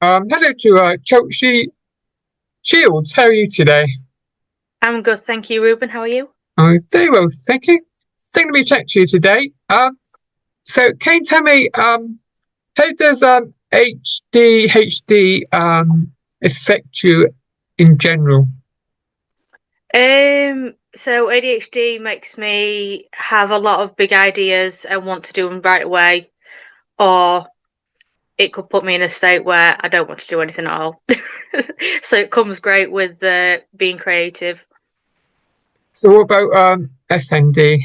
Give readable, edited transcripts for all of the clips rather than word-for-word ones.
Hello to Chelsea Shields. How are you today? I'm good, thank you, Ruben. How are you? Very well, thank you. Thank you to chat to you today. So can you tell me how does ADHD affect you in general? So ADHD makes me have a lot of big ideas and want to do them right away, or it could put me in a state where I don't want to do anything at all. So it comes great with being creative. So what about FND?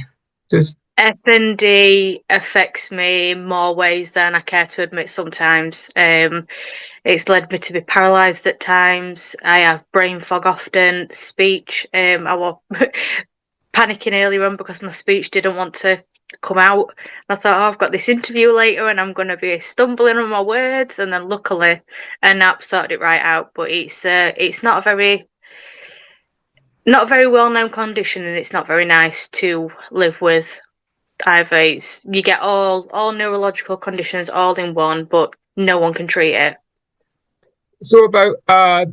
Does FND affects me in more ways than I care to admit sometimes. It's led me to be paralysed at times. I have brain fog often, speech. I was panicking earlier on because my speech didn't want to come out. I thought, oh, I've got this interview later and I'm going to be stumbling on my words. And then luckily, an app sorted it right out. But it's not a very well known condition and it's not very nice to live with either. You get all neurological conditions all in one, but no one can treat it. so what about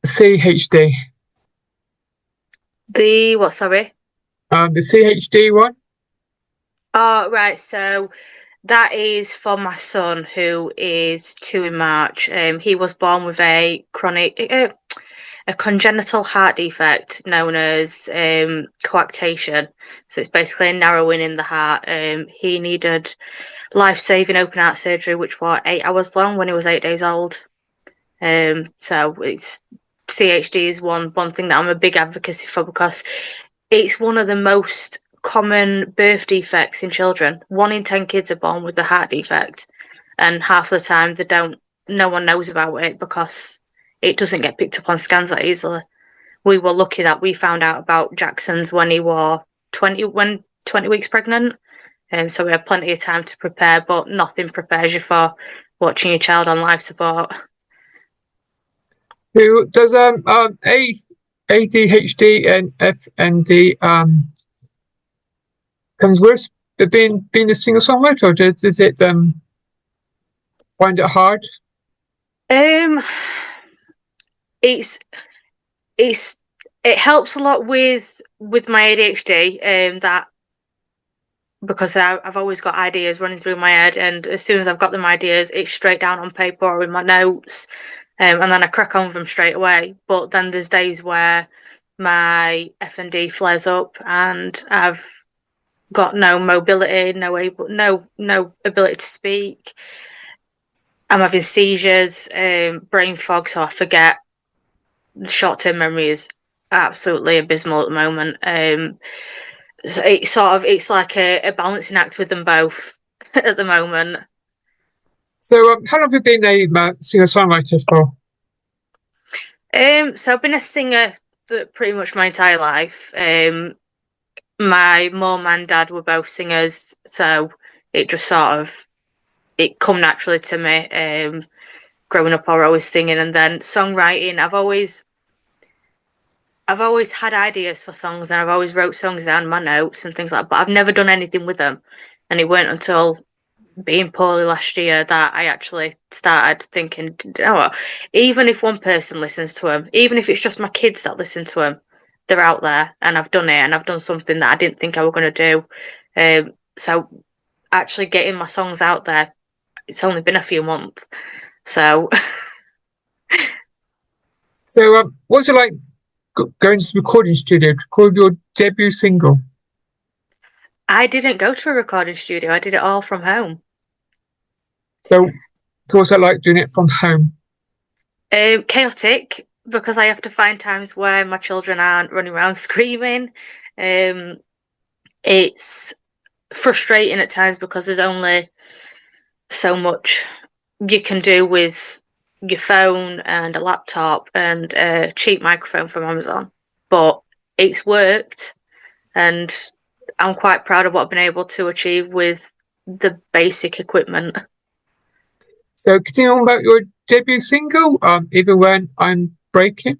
CHD? The what? Sorry. The CHD one. Oh, right. So that is for my son, who is 2 in March. He was born with a congenital heart defect known as coarctation. So it's basically a narrowing in the heart. He needed life-saving open heart surgery, which was 8 hours long when he was 8 days old. So it's CHD is one thing that I'm a big advocacy for because it's one of the most common birth defects in children. 1 in 10 kids are born with the heart defect, and half the time no one knows about it because it doesn't get picked up on scans that easily. We were lucky that we found out about Jackson's when he was 20 weeks pregnant. So we had plenty of time to prepare, but nothing prepares you for watching your child on life support. Who does ADHD and FND comes worse being a singer songwriter, or does it find it hard? Um, it's it's it helps a lot with my ADHD. That because I've always got ideas running through my head, and as soon as I've got them ideas, it's straight down on paper or in my notes, and then I crack on with them straight away. But then there's days where my FND flares up, and I've got no mobility, no ability to speak. I'm having seizures, brain fog, so I forget. Short-term memory is absolutely abysmal at the moment. So it's like a balancing act with them both at the moment. So, how long have you been a singer songwriter for? So I've been a singer for pretty much my entire life. My mum and dad were both singers, so it just sort of it come naturally to me. Growing up, I was always singing, and then songwriting. I've always had ideas for songs, and I've always wrote songs down in my notes and things like that. But I've never done anything with them, and it weren't until being poorly last year that I actually started thinking, you know what? Even if one person listens to them, even if it's just my kids that listen to them, they're out there, and I've done it, and I've done something that I didn't think I was going to do. So actually getting my songs out there, it's only been a few months. So So, what's it like going to the recording studio to record your debut single? I didn't go to a recording studio. I did it all from home. So, what's it like doing it from home? Chaotic because I have to find times where my children aren't running around screaming. Um, it's frustrating at times because there's only so much you can do with your phone and a laptop and a cheap microphone from Amazon. But it's worked, and I'm quite proud of what I've been able to achieve with the basic equipment. So, can you tell me about your debut single? Even when I'm breaking.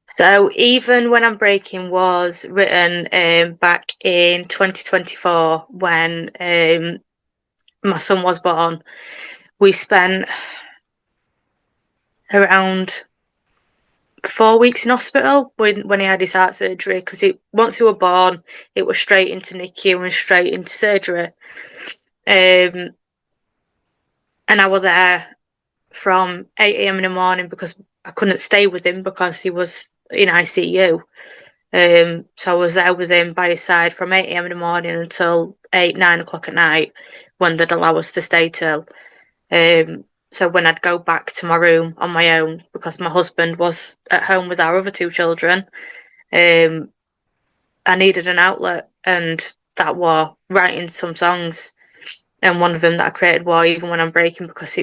So even when I'm breaking was written back in 2024 when my son was born. We spent around 4 weeks in hospital when he had his heart surgery, because once he were born, it was straight into NICU and straight into surgery. And I was there from 8 a.m. in the morning because I couldn't stay with him because he was in ICU. So I was there with him by his side from 8 a.m. in the morning until 8, 9 o'clock at night when they'd allow us to stay till. So when I'd go back to my room on my own, because my husband was at home with our other two children, I needed an outlet, and that was writing some songs. And one of them that I created was Even When I'm Breaking, because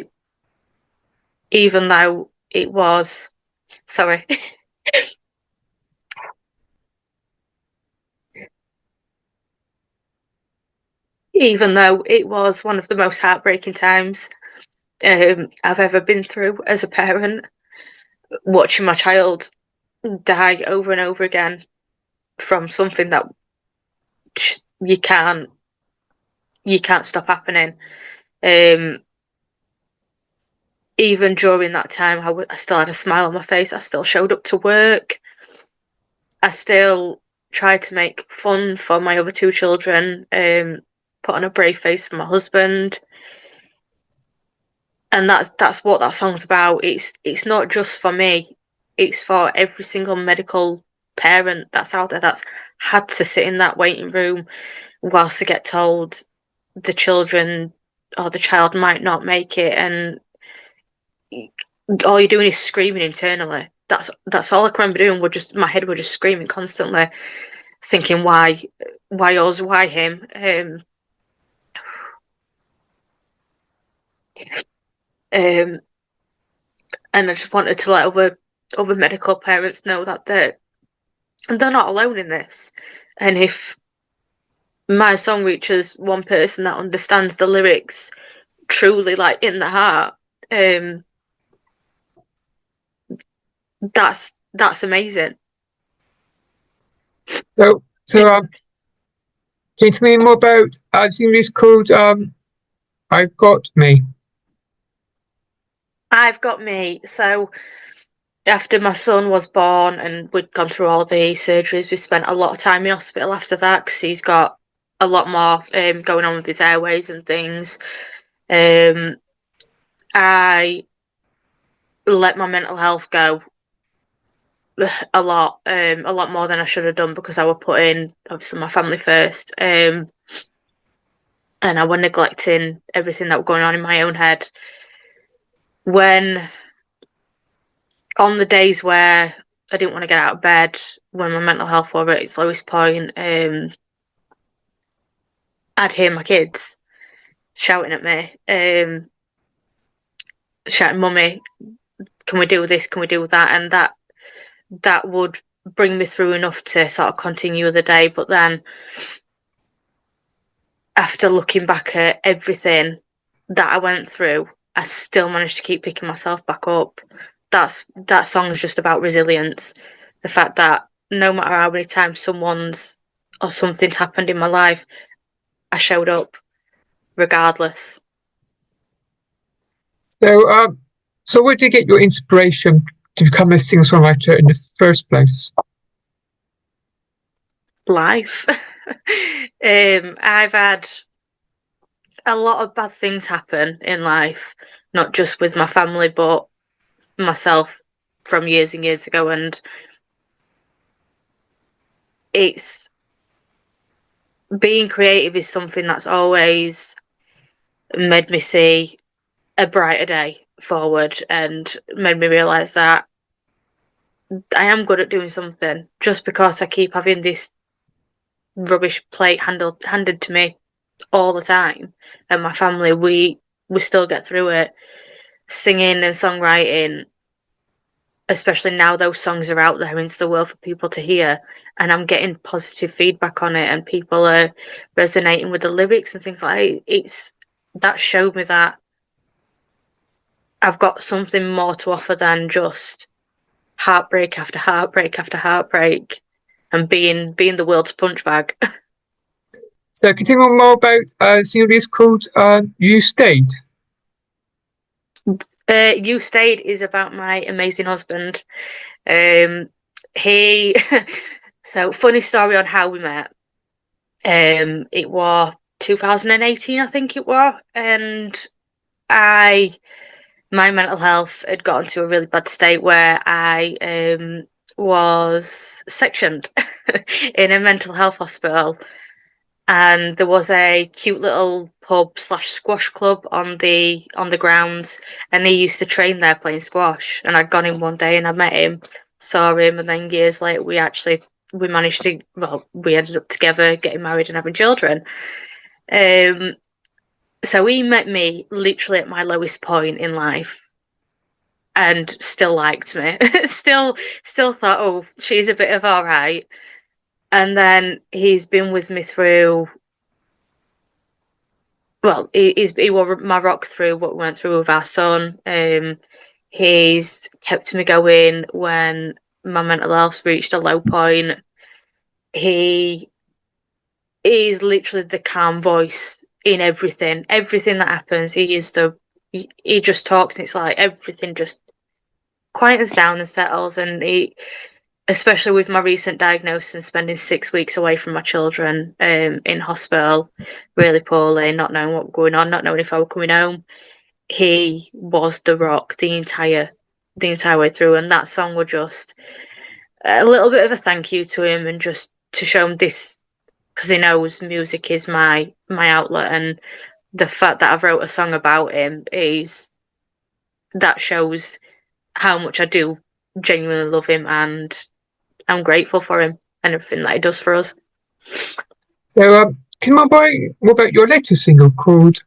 even though it was, sorry, even though it was one of the most heartbreaking times I've ever been through as a parent, watching my child die over and over again from something that you can't stop happening. Even during that time, I still had a smile on my face. I still showed up to work. I still tried to make fun for my other two children, put on a brave face for my husband. And that's what that song's about. It's not just for me. It's for every single medical parent that's out there that's had to sit in that waiting room whilst they get told the children or the child might not make it, and all you're doing is screaming internally. That's all I can remember doing. My head was just screaming constantly, thinking why us, why him. And I just wanted to let other medical parents know that they're not alone in this. And if my song reaches one person that understands the lyrics truly, like in the heart, that's amazing. So can you tell me more about a series called I've Got Me? I've Got Me. So after my son was born and we'd gone through all the surgeries, we spent a lot of time in hospital after that because he's got a lot more going on with his airways and things. I let my mental health go a lot more than I should have done because I was putting obviously my family first, and I was neglecting everything that was going on in my own head. When on the days where I didn't want to get out of bed, when my mental health was at its lowest point, I'd hear my kids shouting at me, shouting, "Mummy, can we do this? Can we do that?" And that would bring me through enough to sort of continue the day. But then after looking back at everything that I went through, I still managed to keep picking myself back up. That song is just about resilience. The fact that no matter how many times someone's or something's happened in my life, I showed up regardless. So where did you get your inspiration to become a singer-songwriter in the first place? Life. I've had a lot of bad things happen in life, not just with my family, but myself from years and years ago. And it's being creative is something that's always made me see a brighter day forward and made me realise that I am good at doing something. Just because I keep having this rubbish plate handed to me all the time, and my family, we still get through it. Singing and songwriting, especially now those songs are out there into the world for people to hear, and I'm getting positive feedback on it, and people are resonating with the lyrics and things like that. That showed me that I've got something more to offer than just heartbreak after heartbreak after heartbreak and being the world's punch bag. So can you tell me more about a series called You Stayed? You Stayed is about my amazing husband. Um, he, so funny story on how we met. It was 2018, I think it was, and I, my mental health had gotten to a really bad state where I was sectioned in a mental health hospital, and there was a cute little pub slash squash club on the grounds, and he used to train there playing squash. And I'd gone in one day and I met him, saw him, and then years later we managed to, well, we ended up together, getting married and having children. Um, so he met me literally at my lowest point in life and still liked me. Still thought, oh, she's a bit of all right. And then he's been with me through, well, he was my rock through what we went through with our son. He's kept me going when my mental health reached a low point. He is literally the calm voice in everything that happens. He just talks, and it's like everything just quietens down and settles. And he, especially with my recent diagnosis and spending 6 weeks away from my children, in hospital, really poorly, not knowing what was going on, not knowing if I were coming home. He was the rock the entire way through, and that song was just a little bit of a thank you to him, and just to show him this, because he knows music is my outlet, and the fact that I've wrote a song about him is that shows how much I do genuinely love him, and I'm grateful for him and everything that he does for us. So, can you remember what about your latest single called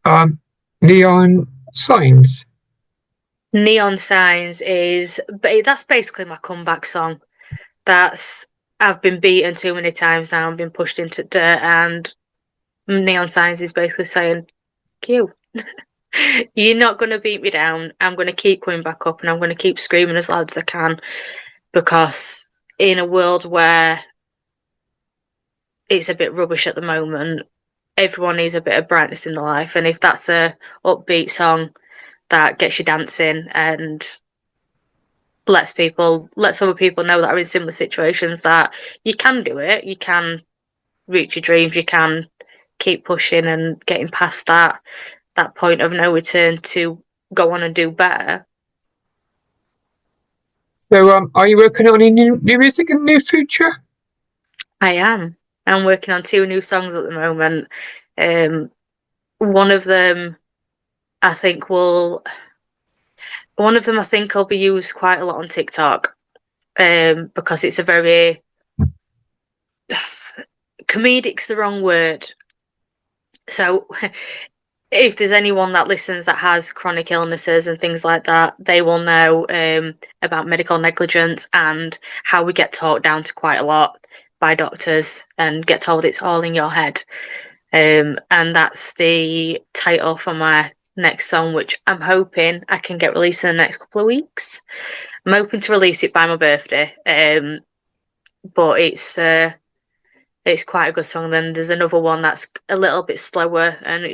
Neon Signs? Neon Signs is, that's basically my comeback song. That's, I've been beaten too many times now and been pushed into dirt, and Neon Signs is basically saying, you. You're not going to beat me down. I'm going to keep coming back up, and I'm going to keep screaming as loud as I can, because in a world where it's a bit rubbish at the moment, everyone needs a bit of brightness in their life. And if that's a upbeat song that gets you dancing and lets other people know that are in similar situations that you can do it, you can reach your dreams, you can keep pushing and getting past that point of no return to go on and do better. So, are you working on any new music in the near future? I am. I'm working on two new songs at the moment. Um, one of them I think will one of them I think will be used quite a lot on TikTok, because it's a very comedic's the wrong word. So if there's anyone that listens that has chronic illnesses and things like that, they will know about medical negligence and how we get talked down to quite a lot by doctors and get told it's all in your head. And that's the title for my next song, which I'm hoping I can get released in the next couple of weeks. I'm hoping to release it by my birthday, but it's quite a good song. Then there's another one that's a little bit slower, and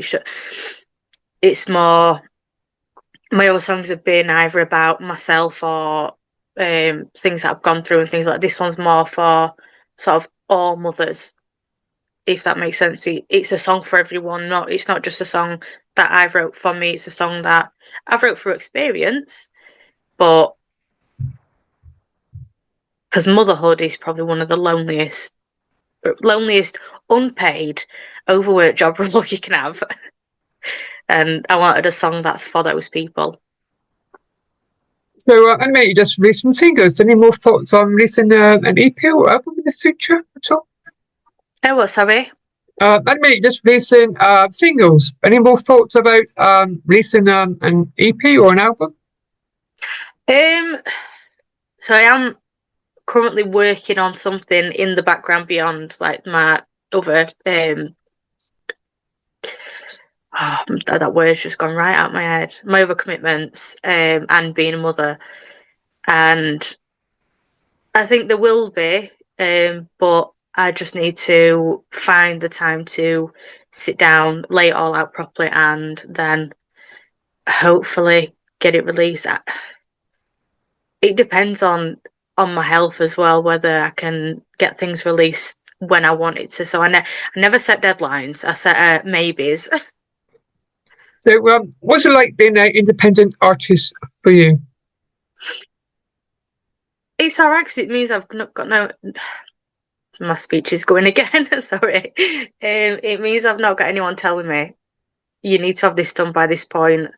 it's more. My other songs have been either about myself or things that I've gone through and things like this one's more for sort of all mothers, if that makes sense. It's a song for everyone. It's not just a song that I've wrote for me. It's a song that I've wrote through experience, but because motherhood is probably one of the loneliest unpaid, overworked job role you can have. And I wanted a song that's for those people. So, I know you just released some singles. Any more thoughts on releasing an EP or album in the future at all? Oh, what, sorry? I know you just releasing singles. Any more thoughts about releasing an EP or an album? So I am currently working on something in the background beyond like my other that word's just gone right out my head. My other commitments, and being a mother. And I think there will be, but I just need to find the time to sit down, lay it all out properly, and then hopefully get it released. It depends on my health as well, whether I can get things released when I want it to. So I never set deadlines. I set maybes. So, what's it like being an independent artist for you? It's alright because it means I've not got no. My speech is going again. Sorry. It means I've not got anyone telling me you need to have this done by this point.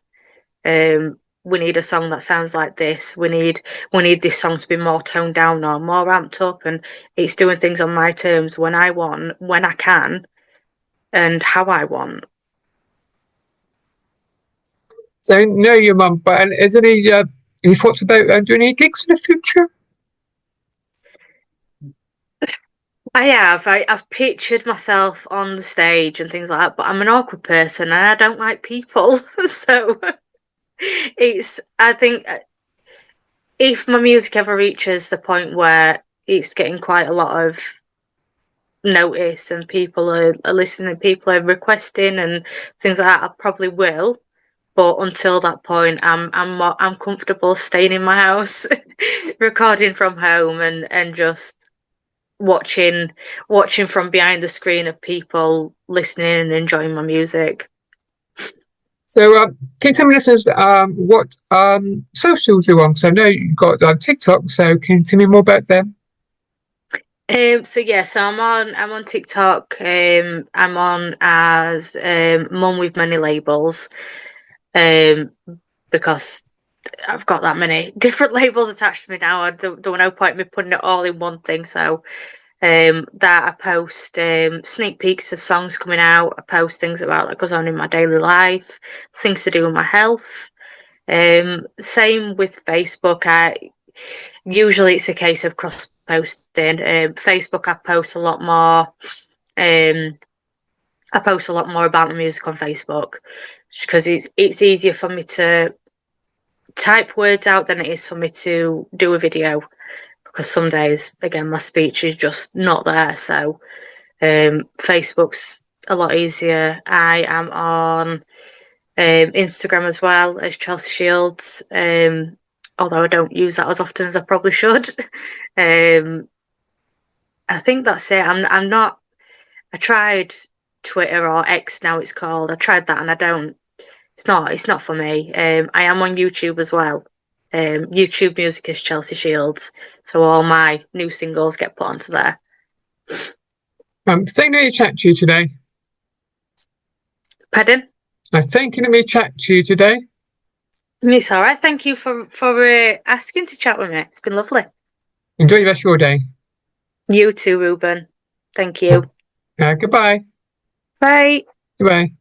We need a song that sounds like this. We need this song to be more toned down or more ramped up, and it's doing things on my terms when I want, when I can, and how I want. So, I know your mum, but is there any thoughts about doing any gigs in the future? I have. I've pictured myself on the stage and things like that, but I'm an awkward person and I don't like people. So I think if my music ever reaches the point where it's getting quite a lot of notice and people are listening, people are requesting and things like that, I probably will. But until that point, I'm comfortable staying in my house, recording from home and just watching from behind the screen of people listening and enjoying my music. So, can you tell me, listeners, what socials you're on? So, I know you've got TikTok. So, can you tell me more about them? So I'm on TikTok. I'm on as Mum with Many Labels. Um, because I've got that many different labels attached to me now. I don't no point me putting it all in one thing. So that I post sneak peeks of songs coming out. I post things about that goes on in my daily life, things to do with my health. Same with Facebook. I usually it's a case of cross posting. Facebook, I post a lot more. I post a lot more about the music on Facebook because it's easier for me to type words out than it is for me to do a video because some days again my speech is just not there. So Facebook's a lot easier. I am on Instagram as well as Chelsea Shields, although I don't use that as often as I probably should. um, I think that's it. I'm not. I tried Twitter or X now it's called. I tried that and I don't. It's not for me. I am on YouTube as well. YouTube music is Chelsea Shields, so all my new singles get put onto there. Thank you to chat to you today. Pardon? Thank you to me chat to you today. It's all right. Thank you for asking to chat with me. It's been lovely. Enjoy the rest of your day. You too, Ruben. Thank you. Goodbye. Bye. Goodbye.